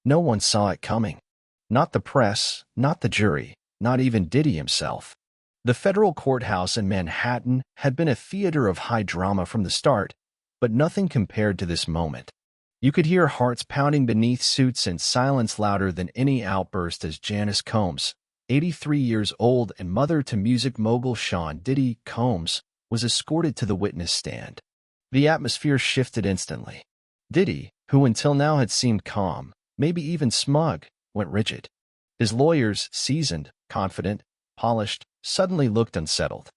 No one saw it coming. Not the press, not the jury, not even Diddy himself. The federal courthouse in Manhattan had been a theater of high drama from the start, but nothing compared to this moment. You could hear hearts pounding beneath suits and silence louder than any outburst as Janice Combs, 83 years old and mother to music mogul Diddy Combs, was escorted to the witness stand. The atmosphere shifted instantly. Diddy, who until now had seemed calm, maybe even smug, went rigid. His lawyers, seasoned, confident, polished, suddenly looked unsettled.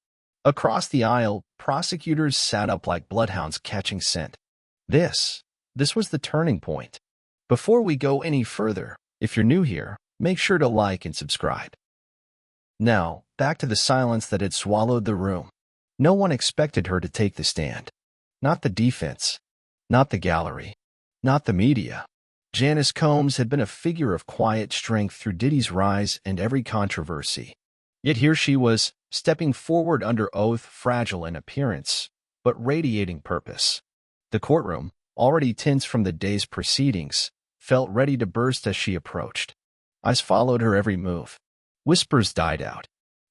Across the aisle, prosecutors sat up like bloodhounds catching scent. This was the turning point. Before we go any further, if you're new here, make sure to like and subscribe. Now, back to the silence that had swallowed the room. No one expected her to take the stand. Not the defense, not the gallery, not the media. Janice Combs had been a figure of quiet strength through Diddy's rise and every controversy. Yet here she was, stepping forward under oath, fragile in appearance, but radiating purpose. The courtroom, already tense from the day's proceedings, felt ready to burst as she approached. Eyes followed her every move. Whispers died out.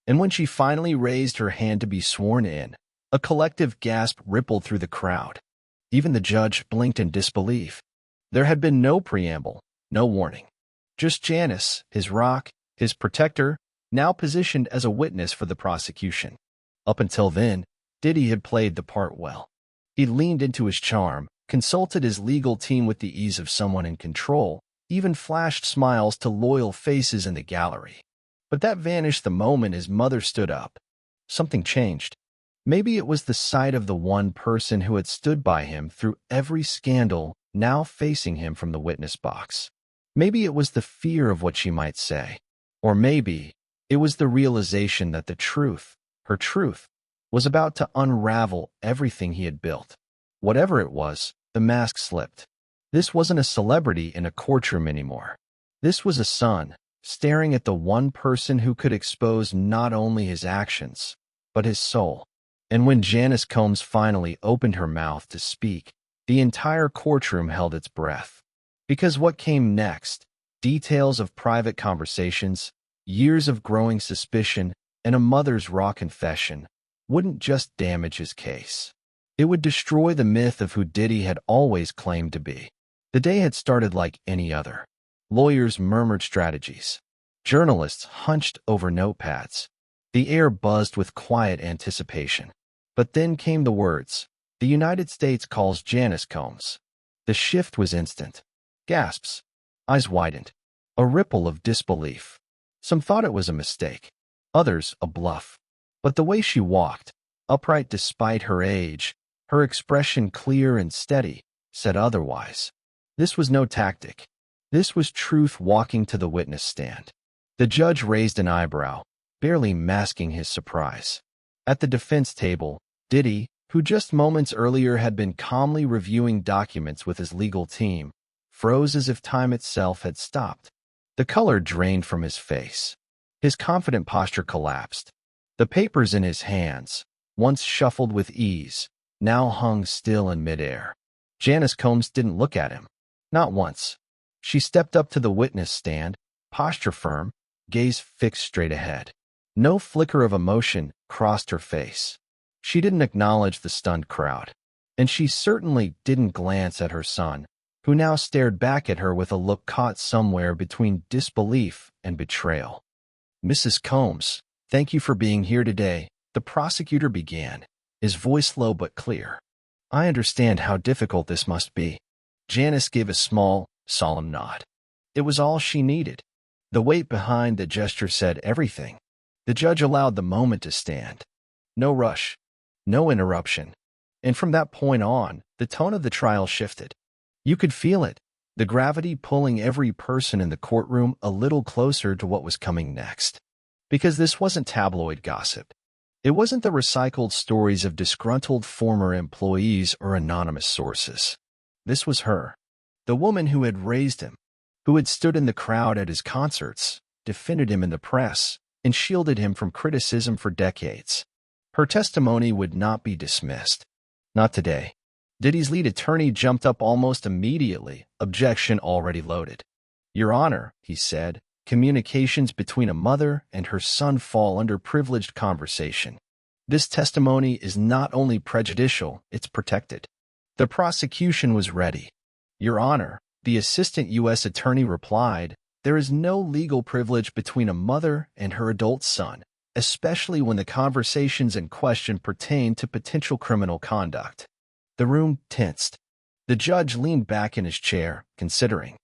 And when she finally raised her hand to be sworn in, a collective gasp rippled through the crowd. Even the judge blinked in disbelief. There had been no preamble, no warning. Just Janice, his rock, his protector, now positioned as a witness for the prosecution. Up until then, Diddy had played the part well. He leaned into his charm, consulted his legal team with the ease of someone in control, even flashed smiles to loyal faces in the gallery. But that vanished the moment his mother stood up. Something changed. Maybe it was the sight of the one person who had stood by him through every scandal now facing him from the witness box. Maybe it was the fear of what she might say. Or maybe it was the realization that the truth, her truth, was about to unravel everything he had built. Whatever it was, the mask slipped. This wasn't a celebrity in a courtroom anymore. This was a son, staring at the one person who could expose not only his actions, but his soul. And when Janice Combs finally opened her mouth to speak, the entire courtroom held its breath. Because what came next, details of private conversations, years of growing suspicion, and a mother's raw confession, wouldn't just damage his case. It would destroy the myth of who Diddy had always claimed to be. The day had started like any other. Lawyers murmured strategies. Journalists hunched over notepads. The air buzzed with quiet anticipation. But then came the words, "The United States calls Janice Combs." The shift was instant. Gasps. Eyes widened. A ripple of disbelief. Some thought it was a mistake. Others, a bluff. But the way she walked, upright despite her age, her expression clear and steady, said otherwise. This was no tactic. This was truth walking to the witness stand. The judge raised an eyebrow, barely masking his surprise. At the defense table, Diddy, who just moments earlier had been calmly reviewing documents with his legal team, froze as if time itself had stopped. The color drained from his face. His confident posture collapsed. The papers in his hands, once shuffled with ease, now hung still in midair. Janice Combs didn't look at him. Not once. She stepped up to the witness stand, posture firm, gaze fixed straight ahead. No flicker of emotion crossed her face. She didn't acknowledge the stunned crowd. And she certainly didn't glance at her son, who now stared back at her with a look caught somewhere between disbelief and betrayal. "Mrs. Combs, thank you for being here today," the prosecutor began, his voice low but clear. "I understand how difficult this must be." Janice gave a small, solemn nod. It was all she needed. The weight behind the gesture said everything. The judge allowed the moment to stand. No rush, no interruption. And from that point on, the tone of the trial shifted. You could feel it, the gravity pulling every person in the courtroom a little closer to what was coming next. Because this wasn't tabloid gossip. It wasn't the recycled stories of disgruntled former employees or anonymous sources. This was her, the woman who had raised him, who had stood in the crowd at his concerts, defended him in the press, and shielded him from criticism for decades. Her testimony would not be dismissed. Not today. Diddy's lead attorney jumped up almost immediately, objection already loaded. Your Honor, he said, communications between a mother and her son fall under privileged conversation. This testimony is not only prejudicial, it's protected. The prosecution was ready. Your Honor, the assistant U.S. attorney replied, there is no legal privilege between a mother and her adult son, especially when the conversations in question pertain to potential criminal conduct. The room tensed. The judge leaned back in his chair, considering.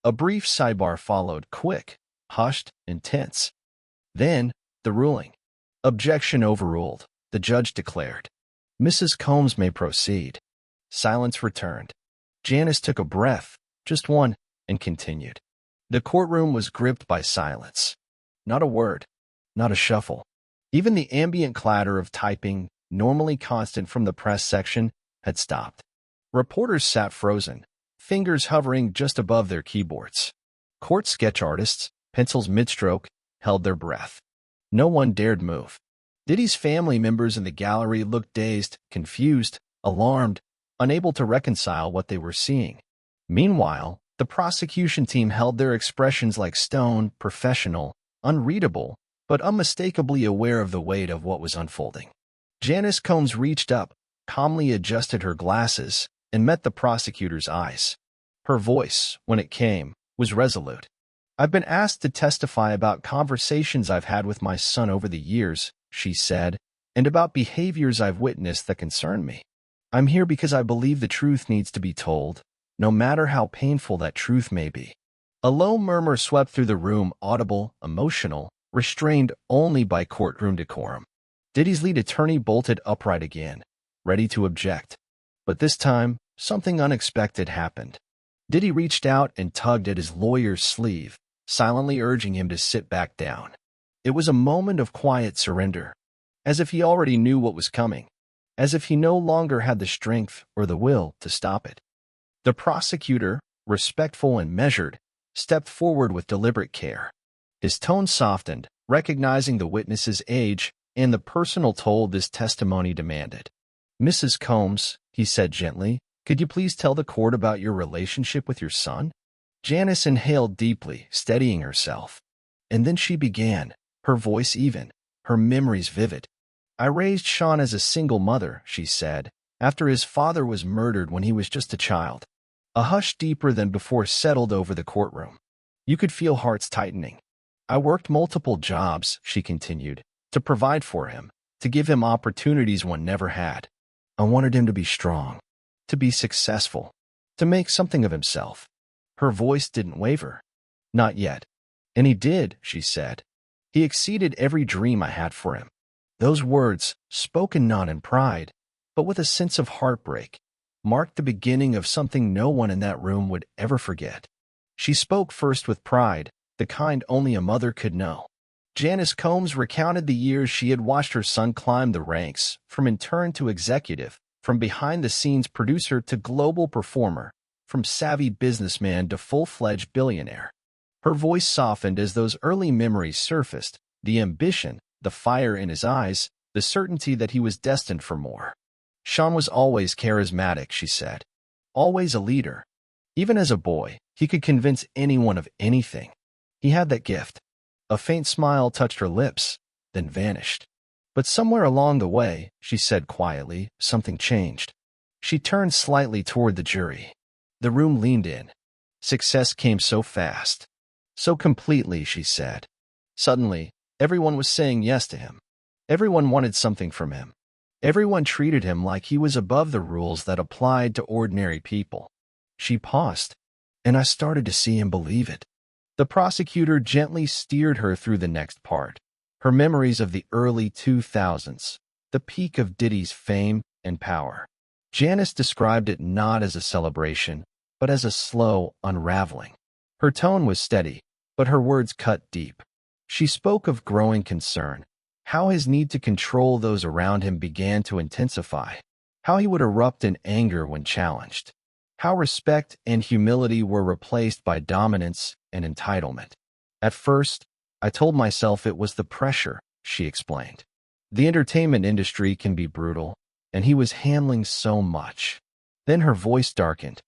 A brief sidebar followed, quick, hushed, intense. Then, the ruling. Objection overruled, the judge declared. Mrs. Combs may proceed. Silence returned. Janice took a breath, just one, and continued. The courtroom was gripped by silence. Not a word, not a shuffle. Even the ambient clatter of typing, normally constant from the press section, had stopped. Reporters sat frozen, fingers hovering just above their keyboards. Court sketch artists, pencils mid-stroke, held their breath. No one dared move. Diddy's family members in the gallery looked dazed, confused, alarmed, unable to reconcile what they were seeing. Meanwhile, the prosecution team held their expressions like stone, professional, unreadable, but unmistakably aware of the weight of what was unfolding. Janice Combs reached up, calmly adjusted her glasses, and met the prosecutor's eyes. Her voice, when it came, was resolute. I've been asked to testify about conversations I've had with my son over the years, she said, and about behaviors I've witnessed that concern me. I'm here because I believe the truth needs to be told, no matter how painful that truth may be. A low murmur swept through the room, audible, emotional, restrained only by courtroom decorum. Diddy's lead attorney bolted upright again, ready to object. But this time, something unexpected happened. Diddy reached out and tugged at his lawyer's sleeve, silently urging him to sit back down. It was a moment of quiet surrender, as if he already knew what was coming, as if he no longer had the strength or the will to stop it. The prosecutor, respectful and measured, stepped forward with deliberate care. His tone softened, recognizing the witness's age and the personal toll this testimony demanded. Mrs. Combs, he said gently, could you please tell the court about your relationship with your son? Janice inhaled deeply, steadying herself. And then she began, her voice even, her memories vivid. I raised Sean as a single mother, she said, after his father was murdered when he was just a child. A hush deeper than before settled over the courtroom. You could feel hearts tightening. I worked multiple jobs, she continued, to provide for him, to give him opportunities one never had. I wanted him to be strong, to be successful, to make something of himself. Her voice didn't waver. Not yet. And he did, she said. He exceeded every dream I had for him. Those words, spoken not in pride, but with a sense of heartbreak, marked the beginning of something no one in that room would ever forget. She spoke first with pride, the kind only a mother could know. Janice Combs recounted the years she had watched her son climb the ranks, from intern to executive, from behind-the-scenes producer to global performer, from savvy businessman to full-fledged billionaire. Her voice softened as those early memories surfaced, the ambition, the fire in his eyes, the certainty that he was destined for more. Sean was always charismatic, she said. Always a leader. Even as a boy, he could convince anyone of anything. He had that gift. A faint smile touched her lips, then vanished. But somewhere along the way, she said quietly, something changed. She turned slightly toward the jury. The room leaned in. Success came so fast. So completely, she said. Suddenly, everyone was saying yes to him. Everyone wanted something from him. Everyone treated him like he was above the rules that applied to ordinary people. She paused, and I started to see and believe it. The prosecutor gently steered her through the next part. Her memories of the early 2000s, the peak of Diddy's fame and power. Janice described it not as a celebration, but as a slow unraveling. Her tone was steady, but her words cut deep. She spoke of growing concern, how his need to control those around him began to intensify, how he would erupt in anger when challenged, how respect and humility were replaced by dominance and entitlement. At first, I told myself it was the pressure, she explained. The entertainment industry can be brutal, and he was handling so much. Then her voice darkened.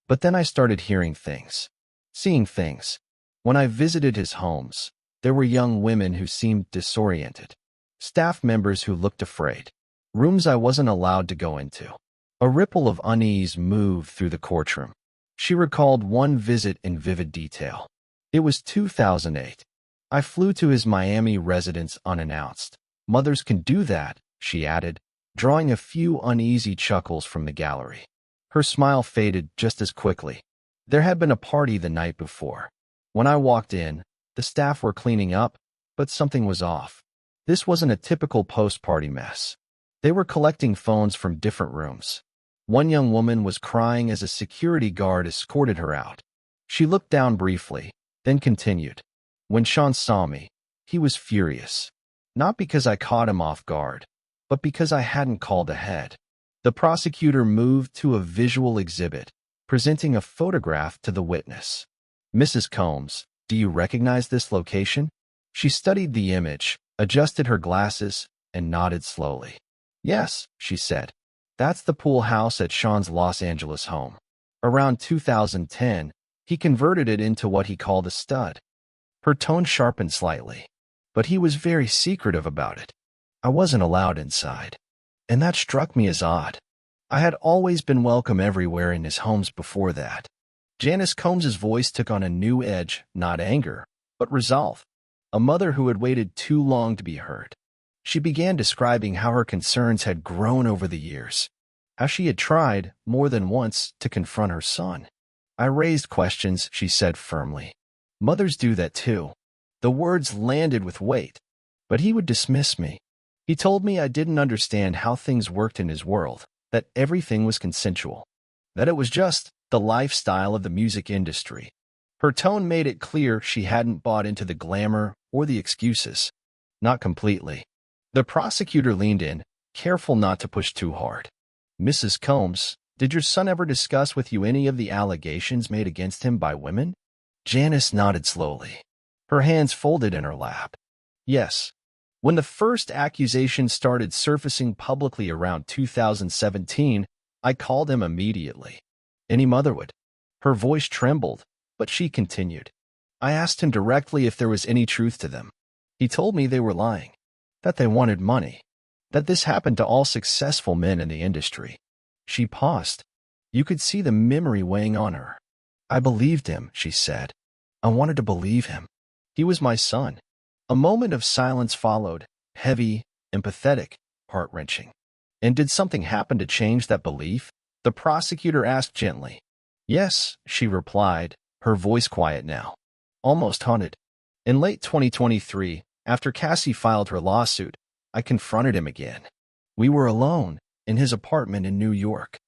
But then I started hearing things, seeing things. When I visited his homes, there were young women who seemed disoriented, staff members who looked afraid, rooms I wasn't allowed to go into. A ripple of unease moved through the courtroom. She recalled one visit in vivid detail. It was 2008. I flew to his Miami residence unannounced. Mothers can do that, she added, drawing a few uneasy chuckles from the gallery. Her smile faded just as quickly. There had been a party the night before. When I walked in, the staff were cleaning up, but something was off. This wasn't a typical post-party mess. They were collecting phones from different rooms. One young woman was crying as a security guard escorted her out. She looked down briefly, then continued. When Sean saw me, he was furious. Not because I caught him off guard, but because I hadn't called ahead. The prosecutor moved to a visual exhibit, presenting a photograph to the witness. Mrs. Combs, do you recognize this location? She studied the image, adjusted her glasses, and nodded slowly. Yes, she said. That's the pool house at Sean's Los Angeles home. Around 2010, he converted it into what he called a stud. Her tone sharpened slightly, but he was very secretive about it. I wasn't allowed inside, and that struck me as odd. I had always been welcome everywhere in his homes before that. Janice Combs' voice took on a new edge, not anger, but resolve. A mother who had waited too long to be heard. She began describing how her concerns had grown over the years, how she had tried, more than once, to confront her son. I raised questions, she said firmly. Mothers do that too. The words landed with weight, but he would dismiss me. He told me I didn't understand how things worked in his world, that everything was consensual, that it was just the lifestyle of the music industry. Her tone made it clear she hadn't bought into the glamour or the excuses. Not completely. The prosecutor leaned in, careful not to push too hard. Mrs. Combs, did your son ever discuss with you any of the allegations made against him by women? Janice nodded slowly, her hands folded in her lap. Yes. When the first accusations started surfacing publicly around 2017, I called him immediately. Any mother would. Her voice trembled, but she continued. I asked him directly if there was any truth to them. He told me they were lying, that they wanted money, that this happened to all successful men in the industry. She paused. You could see the memory weighing on her. I believed him, she said. I wanted to believe him. He was my son. A moment of silence followed, heavy, empathetic, heart-wrenching. And did something happen to change that belief? The prosecutor asked gently. Yes, she replied, her voice quiet now, almost haunted. In late 2023, after Cassie filed her lawsuit, I confronted him again. We were alone, in his apartment in New York.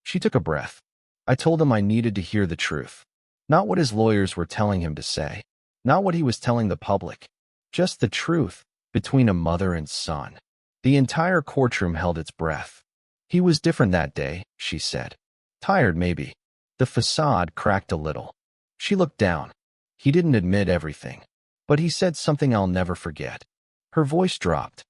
She took a breath. I told him I needed to hear the truth. Not what his lawyers were telling him to say. Not what he was telling the public. Just the truth, between a mother and son. The entire courtroom held its breath. He was different that day, she said. Tired, maybe. The facade cracked a little. She looked down. He didn't admit everything, but he said something I'll never forget. Her voice dropped.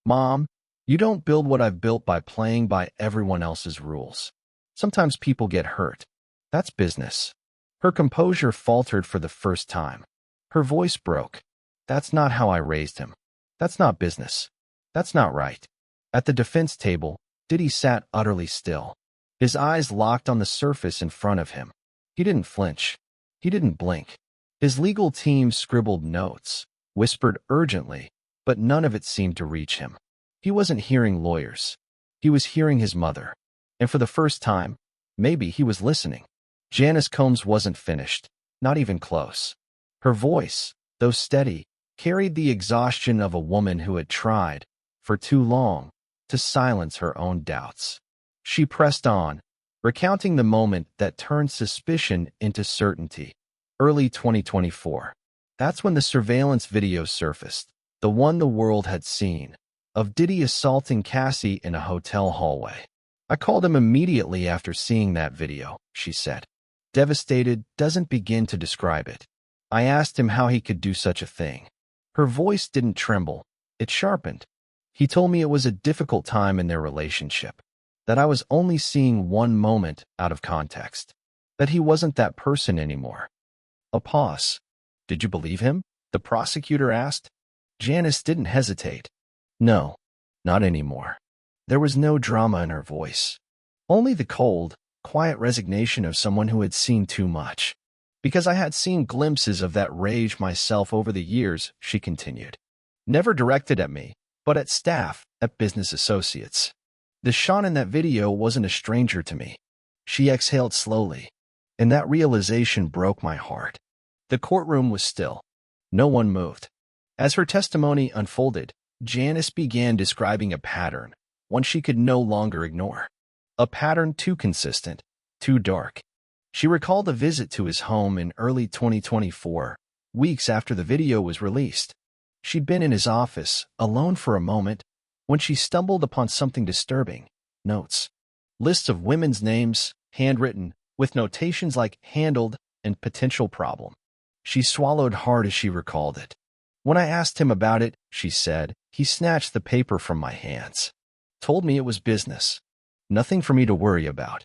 Mom, you don't build what I've built by playing by everyone else's rules. Sometimes people get hurt. That's business. Her composure faltered for the first time. Her voice broke. That's not how I raised him. That's not business. That's not right. At the defense table, Diddy sat utterly still. His eyes locked on the surface in front of him. He didn't flinch. He didn't blink. His legal team scribbled notes, whispered urgently, but none of it seemed to reach him. He wasn't hearing lawyers. He was hearing his mother. And for the first time, maybe he was listening. Janice Combs wasn't finished, not even close. Her voice, though steady, carried the exhaustion of a woman who had tried, for too long, to silence her own doubts. She pressed on, recounting the moment that turned suspicion into certainty. Early 2024. That's when the surveillance video surfaced, the one the world had seen, of Diddy assaulting Cassie in a hotel hallway. I called him immediately after seeing that video, she said. Devastated doesn't begin to describe it. I asked him how he could do such a thing. Her voice didn't tremble, it sharpened. He told me it was a difficult time in their relationship, that I was only seeing one moment out of context, that he wasn't that person anymore. A pause. Did you believe him? The prosecutor asked. Janice didn't hesitate. No, not anymore. There was no drama in her voice. Only the cold, quiet resignation of someone who had seen too much. Because I had seen glimpses of that rage myself over the years, she continued. Never directed at me, but at staff, at business associates. The Sean in that video wasn't a stranger to me. She exhaled slowly, and that realization broke my heart. The courtroom was still. No one moved. As her testimony unfolded, Janice began describing a pattern, one she could no longer ignore. A pattern too consistent, too dark. She recalled a visit to his home in early 2024, weeks after the video was released. She'd been in his office, alone for a moment, when she stumbled upon something disturbing. Notes. Lists of women's names, handwritten, with notations like handled and potential problem. She swallowed hard as she recalled it. When I asked him about it, she said, he snatched the paper from my hands. Told me it was business. Nothing for me to worry about.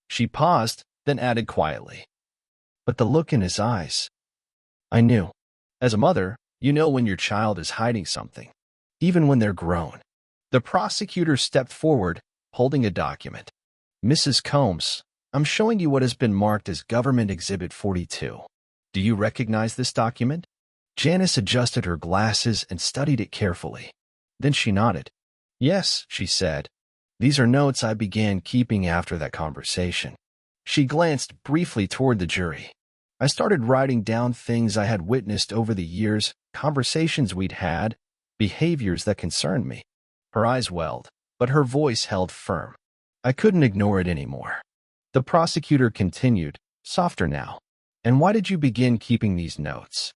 She paused, then added quietly. But the look in his eyes. I knew. As a mother, you know when your child is hiding something, even when they're grown. The prosecutor stepped forward, holding a document. Mrs. Combs, I'm showing you what has been marked as Government Exhibit 42. Do you recognize this document? Janice adjusted her glasses and studied it carefully. Then she nodded. Yes, she said. These are notes I began keeping after that conversation. She glanced briefly toward the jury. I started writing down things I had witnessed over the years, conversations we'd had, behaviors that concerned me. Her eyes welled, but her voice held firm. I couldn't ignore it anymore. The prosecutor continued, softer now. And why did you begin keeping these notes?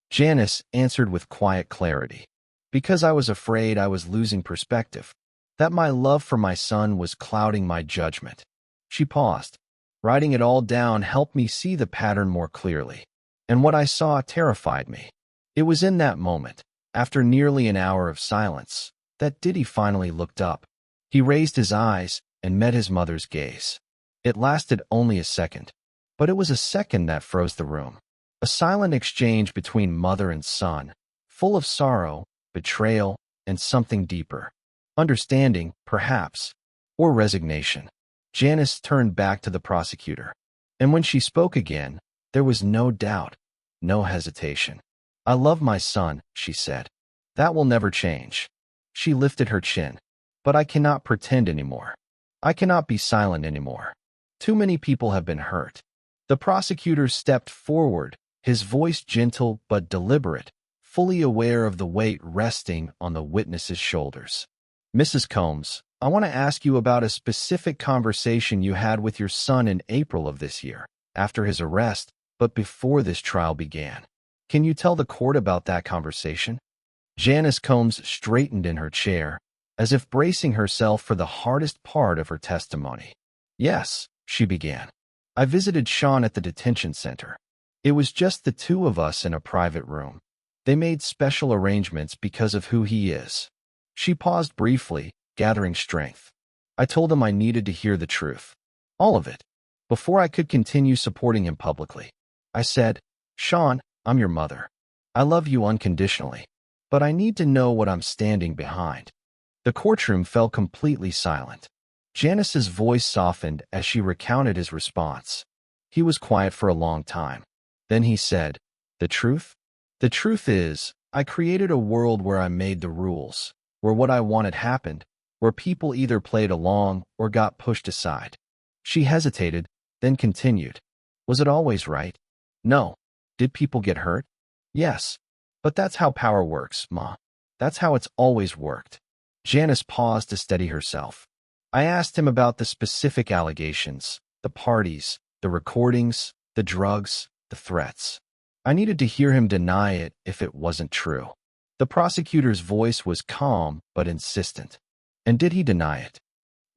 Janice answered with quiet clarity. Because I was afraid I was losing perspective, that my love for my son was clouding my judgment. She paused. Writing it all down helped me see the pattern more clearly, and what I saw terrified me. It was in that moment, after nearly an hour of silence, that Diddy finally looked up. He raised his eyes and met his mother's gaze. It lasted only a second, but it was a second that froze the room. A silent exchange between mother and son, full of sorrow, betrayal, and something deeper. Understanding, perhaps, or resignation. Janice turned back to the prosecutor, and when she spoke again, there was no doubt, no hesitation. I love my son, she said. That will never change. She lifted her chin. But I cannot pretend anymore. I cannot be silent anymore. Too many people have been hurt. The prosecutor stepped forward, his voice gentle but deliberate, fully aware of the weight resting on the witness's shoulders. Mrs. Combs, I want to ask you about a specific conversation you had with your son in April of this year, after his arrest, but before this trial began. Can you tell the court about that conversation? Janice Combs straightened in her chair, as if bracing herself for the hardest part of her testimony. Yes, she began. I visited Sean at the detention center. It was just the two of us in a private room. They made special arrangements because of who he is. She paused briefly, gathering strength. I told him I needed to hear the truth. All of it. Before I could continue supporting him publicly. I said, Sean, I'm your mother. I love you unconditionally. But I need to know what I'm standing behind. The courtroom fell completely silent. Janice's voice softened as she recounted his response. He was quiet for a long time. Then he said, The truth? The truth is, I created a world where I made the rules, where what I wanted happened, where people either played along or got pushed aside. She hesitated, then continued. Was it always right? No. Did people get hurt? Yes. But that's how power works, Ma. That's how it's always worked. Janice paused to steady herself. I asked him about the specific allegations, the parties, the recordings, the drugs, the threats. I needed to hear him deny it if it wasn't true. The prosecutor's voice was calm but insistent. And did he deny it?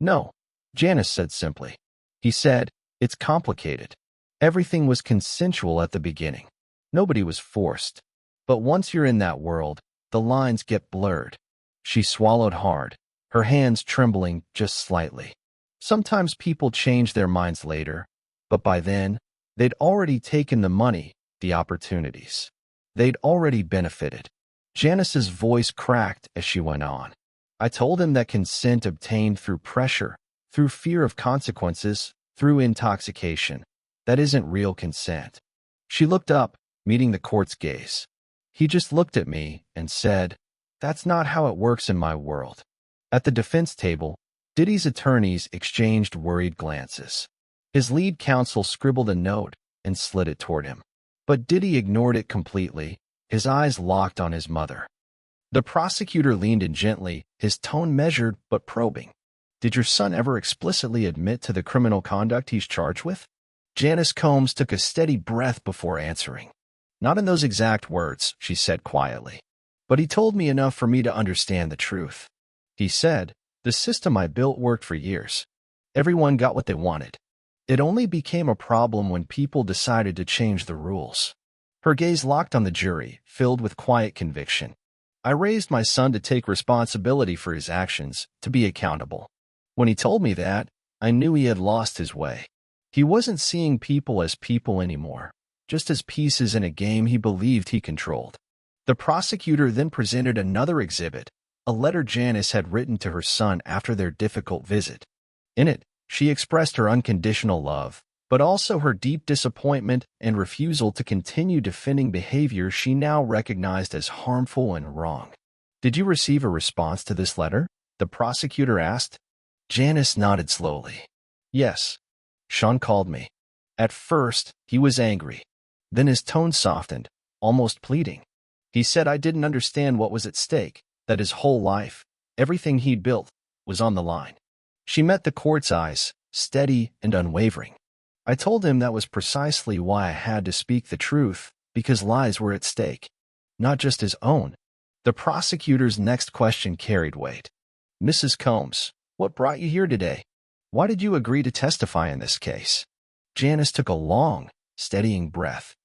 No, Janice said simply. He said, it's complicated. Everything was consensual at the beginning. Nobody was forced. But once you're in that world, the lines get blurred. She swallowed hard, her hands trembling just slightly. Sometimes people change their minds later, but by then, they'd already taken the money, the opportunities. They'd already benefited. Janice's voice cracked as she went on. I told him that consent obtained through pressure, through fear of consequences, through intoxication, that isn't real consent. She looked up, meeting the court's gaze. He just looked at me and said, "That's not how it works in my world." At the defense table, Diddy's attorneys exchanged worried glances. His lead counsel scribbled a note and slid it toward him. But Diddy ignored it completely, his eyes locked on his mother. The prosecutor leaned in gently, his tone measured but probing. "Did your son ever explicitly admit to the criminal conduct he's charged with?" Janice Combs took a steady breath before answering. "Not in those exact words," she said quietly. "But he told me enough for me to understand the truth. He said, 'The system I built worked for years. Everyone got what they wanted. It only became a problem when people decided to change the rules.'" Her gaze locked on the jury, filled with quiet conviction. "I raised my son to take responsibility for his actions, to be accountable. When he told me that, I knew he had lost his way. He wasn't seeing people as people anymore, just as pieces in a game he believed he controlled." The prosecutor then presented another exhibit, a letter Janice had written to her son after their difficult visit. In it, she expressed her unconditional love, but also her deep disappointment and refusal to continue defending behavior she now recognized as harmful and wrong. "Did you receive a response to this letter?" the prosecutor asked. Janice nodded slowly. "Yes. Sean called me. At first, he was angry. Then his tone softened, almost pleading. He said I didn't understand what was at stake, that his whole life, everything he'd built, was on the line." She met the court's eyes, steady and unwavering. "I told him that was precisely why I had to speak the truth, because lies were at stake, not just his own." The prosecutor's next question carried weight. "Mrs. Combs, what brought you here today? Why did you agree to testify in this case?" Janice took a long, steadying breath.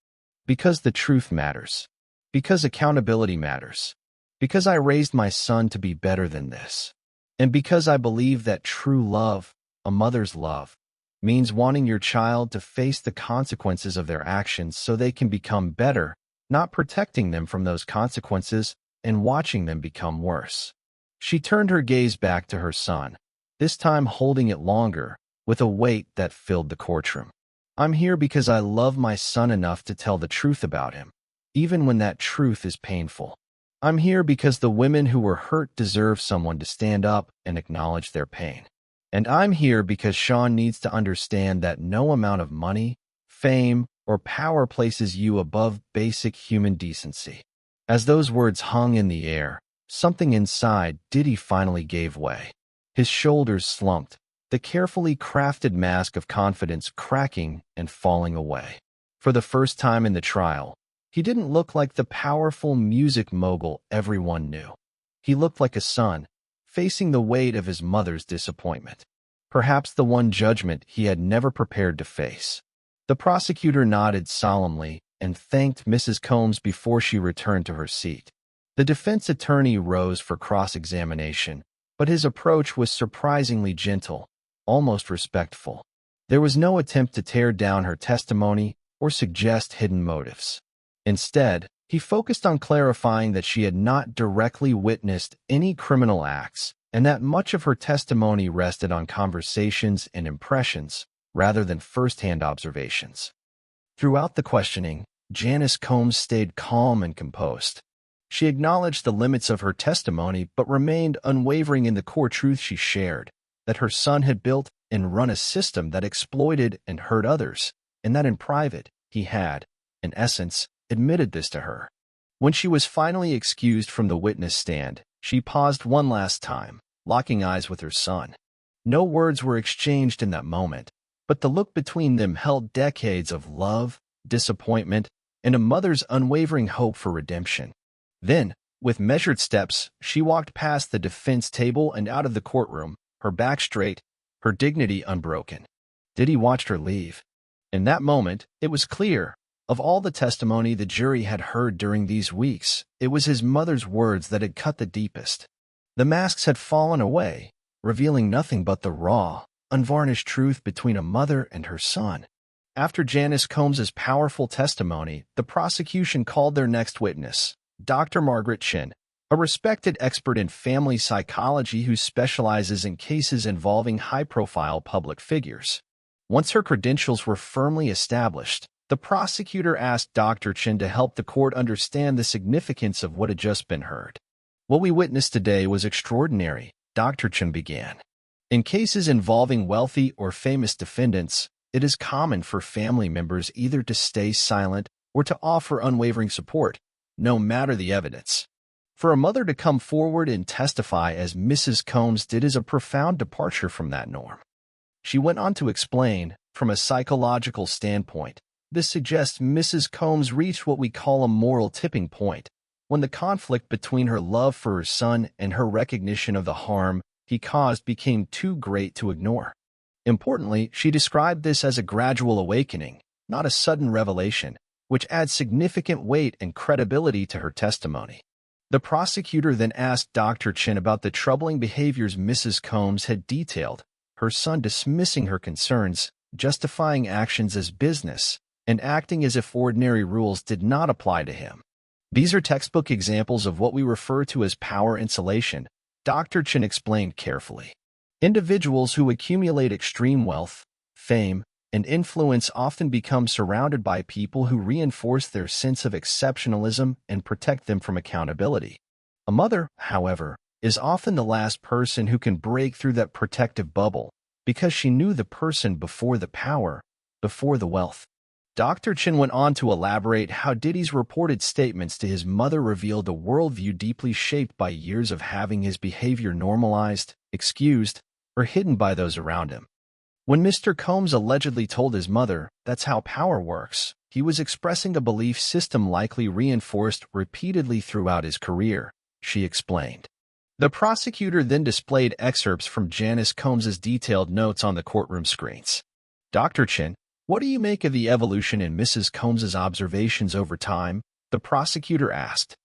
"Because the truth matters. Because accountability matters. Because I raised my son to be better than this. And because I believe that true love, a mother's love, means wanting your child to face the consequences of their actions so they can become better, not protecting them from those consequences and watching them become worse." She turned her gaze back to her son, this time holding it longer, with a weight that filled the courtroom. "I'm here because I love my son enough to tell the truth about him, even when that truth is painful. I'm here because the women who were hurt deserve someone to stand up and acknowledge their pain. And I'm here because Sean needs to understand that no amount of money, fame, or power places you above basic human decency." As those words hung in the air, something inside Diddy finally gave way. His shoulders slumped, the carefully crafted mask of confidence cracking and falling away. For the first time in the trial, he didn't look like the powerful music mogul everyone knew. He looked like a son, facing the weight of his mother's disappointment. Perhaps the one judgment he had never prepared to face. The prosecutor nodded solemnly and thanked Mrs. Combs before she returned to her seat. The defense attorney rose for cross-examination, but his approach was surprisingly gentle, almost respectful. There was no attempt to tear down her testimony or suggest hidden motives. Instead, he focused on clarifying that she had not directly witnessed any criminal acts and that much of her testimony rested on conversations and impressions rather than first-hand observations. Throughout the questioning, Janice Combs stayed calm and composed. She acknowledged the limits of her testimony but remained unwavering in the core truth she shared, that her son had built and run a system that exploited and hurt others, and that in private, he had, in essence, admitted this to her. When she was finally excused from the witness stand, she paused one last time, locking eyes with her son. No words were exchanged in that moment, but the look between them held decades of love, disappointment, and a mother's unwavering hope for redemption. Then, with measured steps, she walked past the defense table and out of the courtroom, her back straight, her dignity unbroken. Diddy watched her leave. In that moment, it was clear, of all the testimony the jury had heard during these weeks, it was his mother's words that had cut the deepest. The masks had fallen away, revealing nothing but the raw, unvarnished truth between a mother and her son. After Janice Combs' powerful testimony, the prosecution called their next witness, Dr. Margaret Chin, a respected expert in family psychology who specializes in cases involving high-profile public figures. Once her credentials were firmly established, the prosecutor asked Dr. Chin to help the court understand the significance of what had just been heard. "What we witnessed today was extraordinary," Dr. Chin began. "In cases involving wealthy or famous defendants, it is common for family members either to stay silent or to offer unwavering support, no matter the evidence. For a mother to come forward and testify as Mrs. Combs did is a profound departure from that norm." She went on to explain, from a psychological standpoint, this suggests Mrs. Combs reached what we call a moral tipping point, when the conflict between her love for her son and her recognition of the harm he caused became too great to ignore. Importantly, she described this as a gradual awakening, not a sudden revelation, which adds significant weight and credibility to her testimony. The prosecutor then asked Dr. Chin about the troubling behaviors Mrs. Combs had detailed, her son dismissing her concerns, justifying actions as business, and acting as if ordinary rules did not apply to him. "These are textbook examples of what we refer to as power insulation," Dr. Chin explained carefully. "Individuals who accumulate extreme wealth, fame, and influence often become surrounded by people who reinforce their sense of exceptionalism and protect them from accountability. A mother, however, is often the last person who can break through that protective bubble because she knew the person before the power, before the wealth." Dr. Chin went on to elaborate how Diddy's reported statements to his mother revealed a worldview deeply shaped by years of having his behavior normalized, excused, or hidden by those around him. When Mr. Combs allegedly told his mother, "That's how power works," he was expressing a belief system likely reinforced repeatedly throughout his career, she explained. The prosecutor then displayed excerpts from Janice Combs' detailed notes on the courtroom screens. "Dr. Chin, what do you make of the evolution in Mrs. Combs' observations over time?" the prosecutor asked.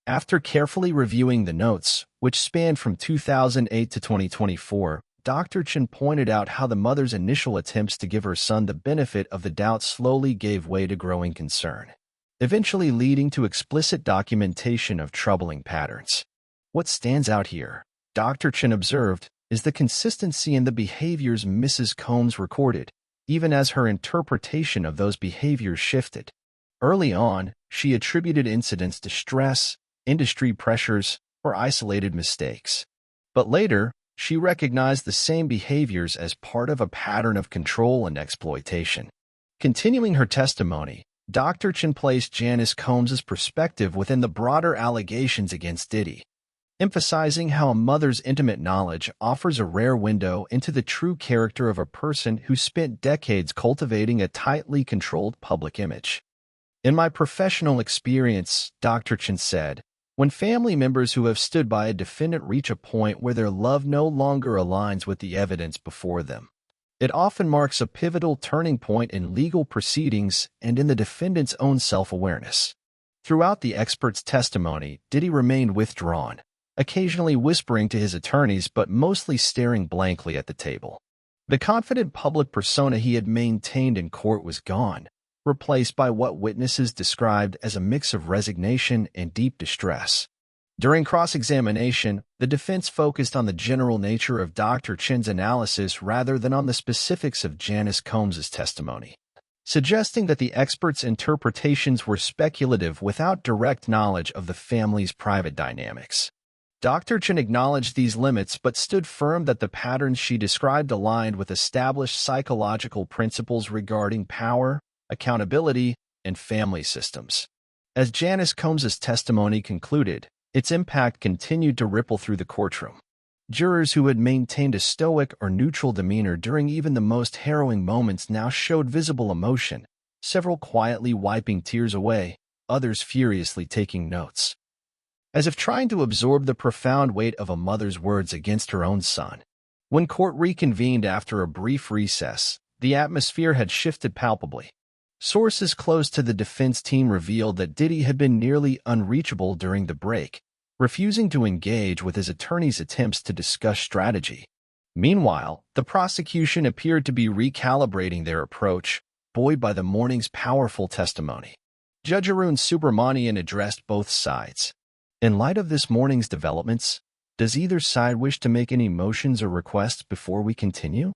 After carefully reviewing the notes, which spanned from 2008 to 2024, Dr. Chin pointed out how the mother's initial attempts to give her son the benefit of the doubt slowly gave way to growing concern, eventually leading to explicit documentation of troubling patterns. "What stands out here," Dr. Chin observed, "is the consistency in the behaviors Mrs. Combs recorded, even as her interpretation of those behaviors shifted. Early on, she attributed incidents to stress, industry pressures, or isolated mistakes. But later, she recognized the same behaviors as part of a pattern of control and exploitation." Continuing her testimony, Dr. Chin placed Janice Combs' perspective within the broader allegations against Diddy, emphasizing how a mother's intimate knowledge offers a rare window into the true character of a person who spent decades cultivating a tightly controlled public image. "In my professional experience," Dr. Chin said, "when family members who have stood by a defendant reach a point where their love no longer aligns with the evidence before them, it often marks a pivotal turning point in legal proceedings and in the defendant's own self-awareness." Throughout the expert's testimony, Diddy remained withdrawn, occasionally whispering to his attorneys but mostly staring blankly at the table. The confident public persona he had maintained in court was gone, replaced by what witnesses described as a mix of resignation and deep distress. During cross-examination, the defense focused on the general nature of Dr. Chin's analysis rather than on the specifics of Janice Combs' testimony, suggesting that the expert's interpretations were speculative without direct knowledge of the family's private dynamics. Dr. Chin acknowledged these limits but stood firm that the patterns she described aligned with established psychological principles regarding power, accountability, and family systems. As Janice Combs' testimony concluded, its impact continued to ripple through the courtroom. Jurors who had maintained a stoic or neutral demeanor during even the most harrowing moments now showed visible emotion, several quietly wiping tears away, others furiously taking notes, as if trying to absorb the profound weight of a mother's words against her own son. When court reconvened after a brief recess, the atmosphere had shifted palpably. Sources close to the defense team revealed that Diddy had been nearly unreachable during the break, refusing to engage with his attorney's attempts to discuss strategy. Meanwhile, the prosecution appeared to be recalibrating their approach, buoyed by the morning's powerful testimony. Judge Arun Subramanian addressed both sides. In light of this morning's developments, does either side wish to make any motions or requests before we continue?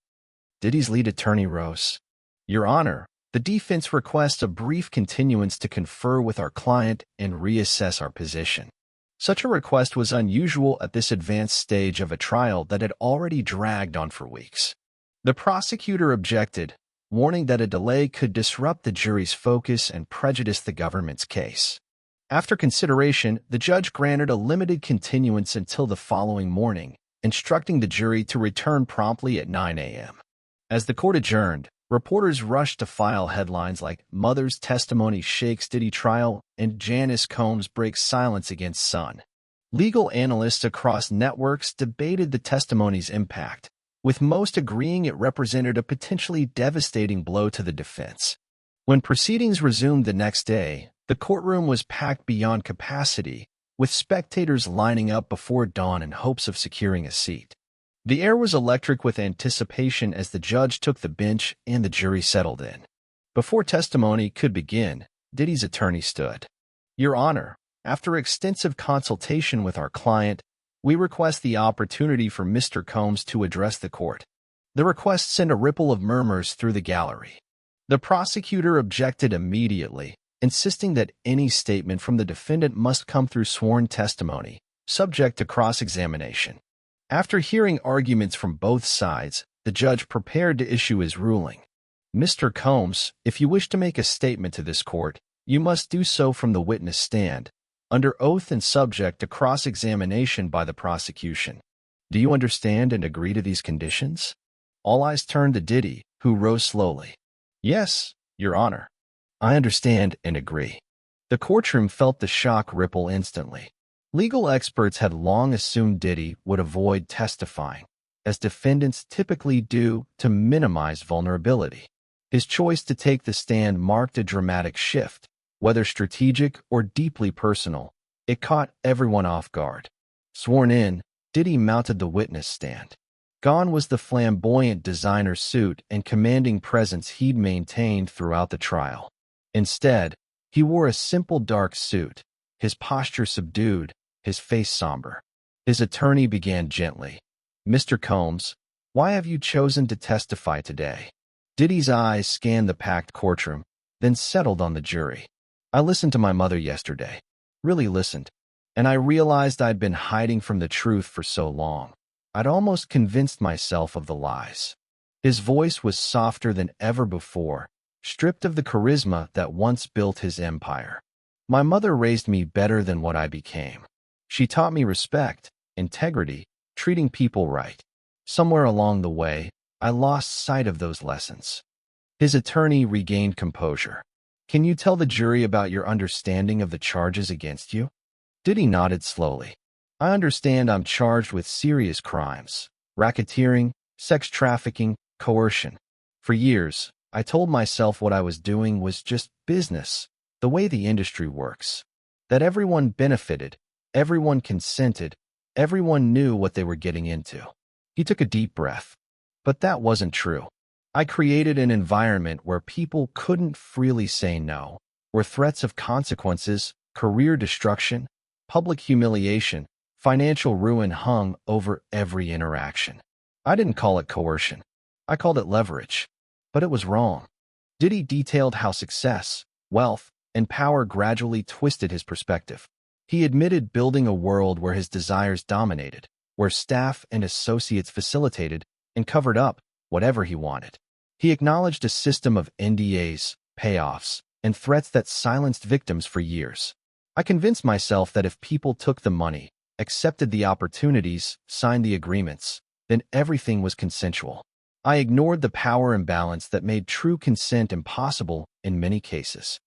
Diddy's lead attorney rose. Your Honor, the defense requests a brief continuance to confer with our client and reassess our position. Such a request was unusual at this advanced stage of a trial that had already dragged on for weeks. The prosecutor objected, warning that a delay could disrupt the jury's focus and prejudice the government's case. After consideration, the judge granted a limited continuance until the following morning, instructing the jury to return promptly at 9 a.m. As the court adjourned, reporters rushed to file headlines like "Mother's Testimony Shakes Diddy Trial" and "Janice Combs Breaks Silence Against Son." Legal analysts across networks debated the testimony's impact, with most agreeing it represented a potentially devastating blow to the defense. When proceedings resumed the next day, the courtroom was packed beyond capacity, with spectators lining up before dawn in hopes of securing a seat. The air was electric with anticipation as the judge took the bench and the jury settled in. Before testimony could begin, Diddy's attorney stood. Your Honor, after extensive consultation with our client, we request the opportunity for Mr. Combs to address the court. The request sent a ripple of murmurs through the gallery. The prosecutor objected immediately, insisting that any statement from the defendant must come through sworn testimony, subject to cross-examination. After hearing arguments from both sides, the judge prepared to issue his ruling. Mr. Combs, if you wish to make a statement to this court, you must do so from the witness stand, under oath and subject to cross-examination by the prosecution. Do you understand and agree to these conditions? All eyes turned to Diddy, who rose slowly. Yes, Your Honor. I understand and agree. The courtroom felt the shock ripple instantly. Legal experts had long assumed Diddy would avoid testifying, as defendants typically do to minimize vulnerability. His choice to take the stand marked a dramatic shift, whether strategic or deeply personal. It caught everyone off guard. Sworn in, Diddy mounted the witness stand. Gone was the flamboyant designer suit and commanding presence he'd maintained throughout the trial. Instead, he wore a simple dark suit, his posture subdued, his face somber. His attorney began gently. Mr. Combs, why have you chosen to testify today? Diddy's eyes scanned the packed courtroom, then settled on the jury. I listened to my mother yesterday. Really listened. And I realized I'd been hiding from the truth for so long. I'd almost convinced myself of the lies. His voice was softer than ever before, stripped of the charisma that once built his empire. My mother raised me better than what I became. She taught me respect, integrity, treating people right. Somewhere along the way, I lost sight of those lessons. His attorney regained composure. Can you tell the jury about your understanding of the charges against you? Diddy nodded slowly. I understand I'm charged with serious crimes, racketeering, sex trafficking, coercion. For years, I told myself what I was doing was just business, the way the industry works. That everyone benefited, everyone consented, everyone knew what they were getting into. He took a deep breath. But that wasn't true. I created an environment where people couldn't freely say no, where threats of consequences, career destruction, public humiliation, financial ruin hung over every interaction. I didn't call it coercion. I called it leverage. But it was wrong. Diddy detailed how success, wealth, and power gradually twisted his perspective. He admitted building a world where his desires dominated, where staff and associates facilitated and covered up whatever he wanted. He acknowledged a system of NDAs, payoffs, and threats that silenced victims for years. I convinced myself that if people took the money, accepted the opportunities, signed the agreements, then everything was consensual. I ignored the power imbalance that made true consent impossible in many cases.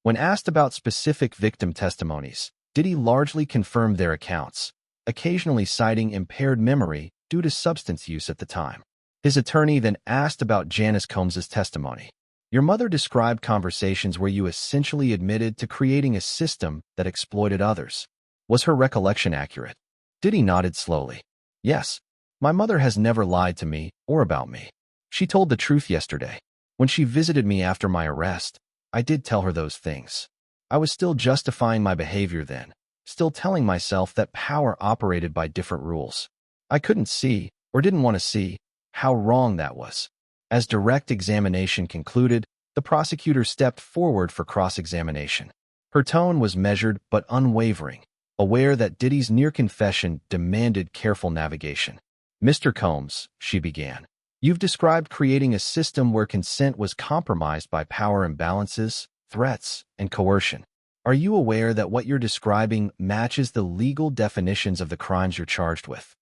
When asked about specific victim testimonies, Diddy largely confirmed their accounts, occasionally citing impaired memory due to substance use at the time. His attorney then asked about Janice Combs' testimony. Your mother described conversations where you essentially admitted to creating a system that exploited others. Was her recollection accurate? Diddy nodded slowly. Yes, my mother has never lied to me or about me. She told the truth yesterday. When she visited me after my arrest, I did tell her those things. I was still justifying my behavior then, still telling myself that power operated by different rules. I couldn't see, or didn't want to see, how wrong that was. As direct examination concluded, the prosecutor stepped forward for cross-examination. Her tone was measured but unwavering, aware that Diddy's near confession demanded careful navigation. "Mr. Combs," she began, "you've described creating a system where consent was compromised by power imbalances, threats, and coercion. Are you aware that what you're describing matches the legal definitions of the crimes you're charged with?"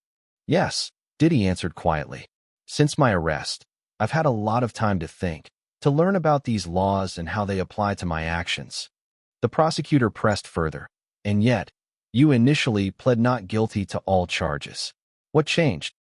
"Yes," Diddy answered quietly. "Since my arrest, I've had a lot of time to think, to learn about these laws and how they apply to my actions." The prosecutor pressed further. "And yet, you initially pled not guilty to all charges. What changed?"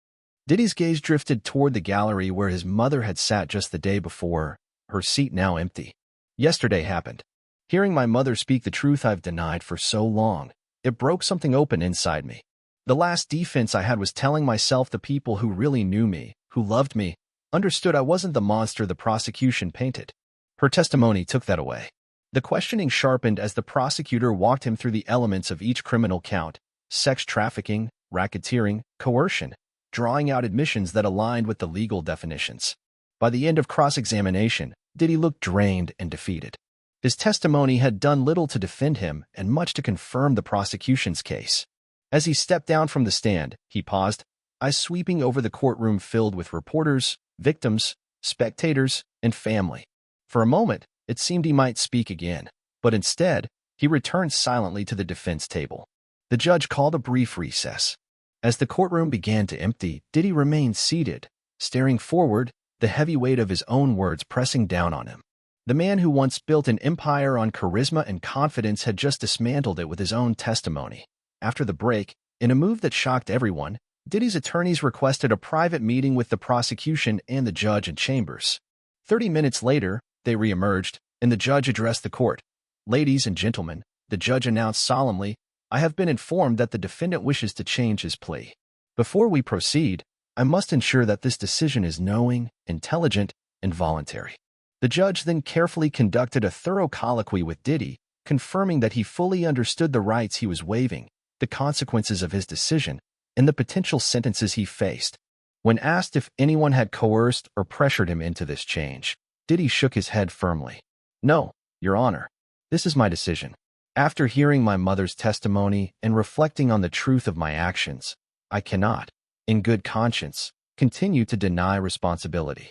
Diddy's gaze drifted toward the gallery where his mother had sat just the day before, her seat now empty. "Yesterday happened. Hearing my mother speak the truth I've denied for so long, it broke something open inside me. The last defense I had was telling myself the people who really knew me, who loved me, understood I wasn't the monster the prosecution painted." Her testimony took that away. The questioning sharpened as the prosecutor walked him through the elements of each criminal count: sex trafficking, racketeering, coercion, drawing out admissions that aligned with the legal definitions. By the end of cross-examination, Diddy looked drained and defeated. His testimony had done little to defend him and much to confirm the prosecution's case. As he stepped down from the stand, he paused, eyes sweeping over the courtroom filled with reporters, victims, spectators, and family. For a moment, it seemed he might speak again, but instead, he returned silently to the defense table. The judge called a brief recess. As the courtroom began to empty, Diddy remained seated, staring forward, the heavy weight of his own words pressing down on him. The man who once built an empire on charisma and confidence had just dismantled it with his own testimony. After the break, in a move that shocked everyone, Diddy's attorneys requested a private meeting with the prosecution and the judge in chambers. 30 minutes later, they reemerged, and the judge addressed the court. "Ladies and gentlemen," the judge announced solemnly, "I have been informed that the defendant wishes to change his plea. Before we proceed, I must ensure that this decision is knowing, intelligent, and voluntary." The judge then carefully conducted a thorough colloquy with Diddy, confirming that he fully understood the rights he was waiving, the consequences of his decision, and the potential sentences he faced. When asked if anyone had coerced or pressured him into this change, Diddy shook his head firmly. "No, Your Honor. This is my decision. After hearing my mother's testimony and reflecting on the truth of my actions, I cannot, in good conscience, continue to deny responsibility."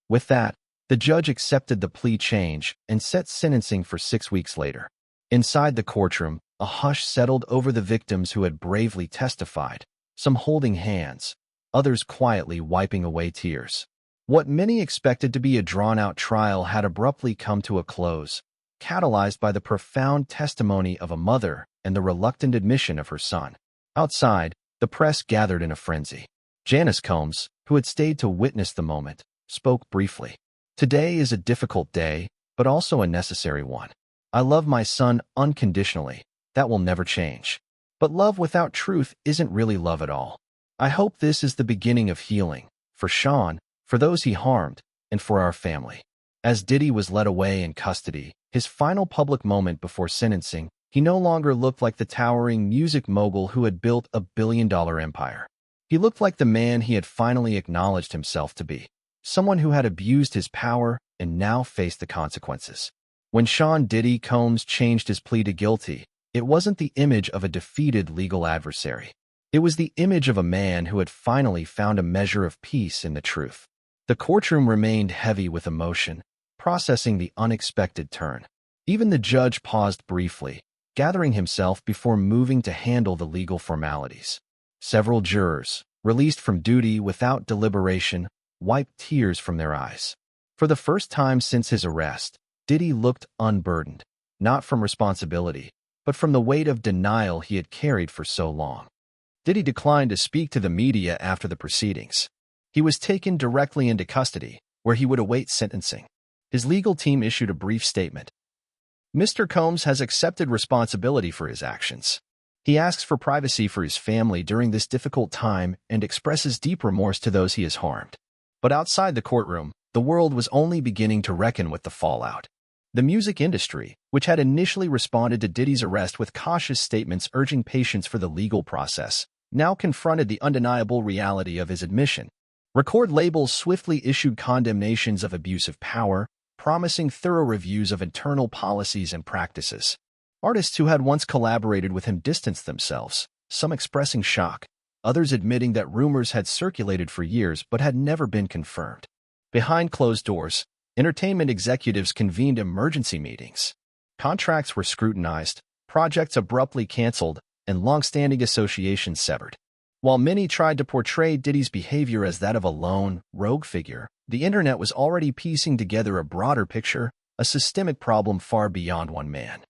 With that, the judge accepted the plea change and set sentencing for 6 weeks later. Inside the courtroom, a hush settled over the victims who had bravely testified, some holding hands, others quietly wiping away tears. What many expected to be a drawn-out trial had abruptly come to a close, catalyzed by the profound testimony of a mother and the reluctant admission of her son. Outside, the press gathered in a frenzy. Janice Combs, who had stayed to witness the moment, spoke briefly. "Today is a difficult day, but also a necessary one. I love my son unconditionally. That will never change. But love without truth isn't really love at all. I hope this is the beginning of healing, for Sean, for those he harmed, and for our family." As Diddy was led away in custody, his final public moment before sentencing, he no longer looked like the towering music mogul who had built a billion-dollar empire. He looked like the man he had finally acknowledged himself to be, someone who had abused his power and now faced the consequences. When Sean Diddy Combs changed his plea to guilty, it wasn't the image of a defeated legal adversary. It was the image of a man who had finally found a measure of peace in the truth. The courtroom remained heavy with emotion, processing the unexpected turn. Even the judge paused briefly, gathering himself before moving to handle the legal formalities. Several jurors, released from duty without deliberation, wiped tears from their eyes. For the first time since his arrest, Diddy looked unburdened, not from responsibility, but from the weight of denial he had carried for so long. Diddy declined to speak to the media after the proceedings. He was taken directly into custody, where he would await sentencing. His legal team issued a brief statement. "Mr. Combs has accepted responsibility for his actions. He asks for privacy for his family during this difficult time and expresses deep remorse to those he has harmed." But outside the courtroom, the world was only beginning to reckon with the fallout. The music industry, which had initially responded to Diddy's arrest with cautious statements urging patience for the legal process, now confronted the undeniable reality of his admission. Record labels swiftly issued condemnations of abusive power, promising thorough reviews of internal policies and practices. Artists who had once collaborated with him distanced themselves, some expressing shock, others admitting that rumors had circulated for years but had never been confirmed. Behind closed doors, entertainment executives convened emergency meetings. Contracts were scrutinized, projects abruptly canceled, and long-standing associations severed. While many tried to portray Diddy's behavior as that of a lone, rogue figure, the internet was already piecing together a broader picture, a systemic problem far beyond one man.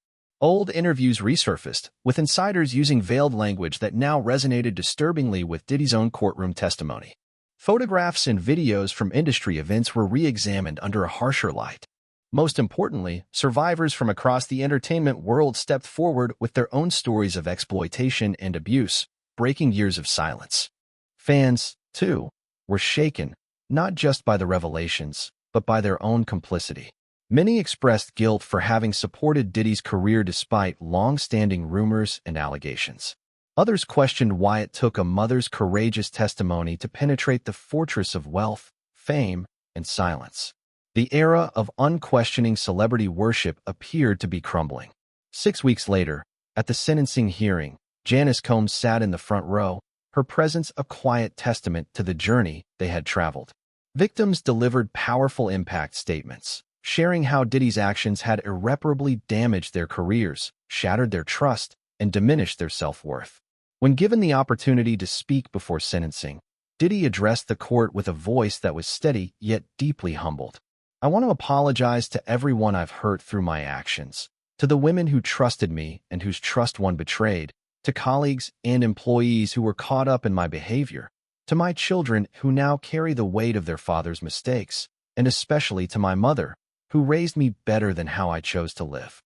Old interviews resurfaced, with insiders using veiled language that now resonated disturbingly with Diddy's own courtroom testimony. Photographs and videos from industry events were re-examined under a harsher light. Most importantly, survivors from across the entertainment world stepped forward with their own stories of exploitation and abuse, breaking years of silence. Fans, too, were shaken, not just by the revelations, but by their own complicity. Many expressed guilt for having supported Diddy's career despite long-standing rumors and allegations. Others questioned why it took a mother's courageous testimony to penetrate the fortress of wealth, fame, and silence. The era of unquestioning celebrity worship appeared to be crumbling. 6 weeks later, at the sentencing hearing, Janice Combs sat in the front row, her presence a quiet testament to the journey they had traveled. Victims delivered powerful impact statements, sharing how Diddy's actions had irreparably damaged their careers, shattered their trust, and diminished their self-worth. When given the opportunity to speak before sentencing, Diddy addressed the court with a voice that was steady yet deeply humbled. "I want to apologize to everyone I've hurt through my actions, to the women who trusted me and whose trust one betrayed, to colleagues and employees who were caught up in my behavior, to my children who now carry the weight of their father's mistakes, and especially to my mother, who raised me better than how I chose to live."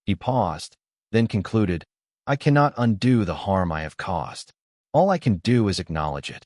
He paused, then concluded, "I cannot undo the harm I have caused. All I can do is acknowledge it.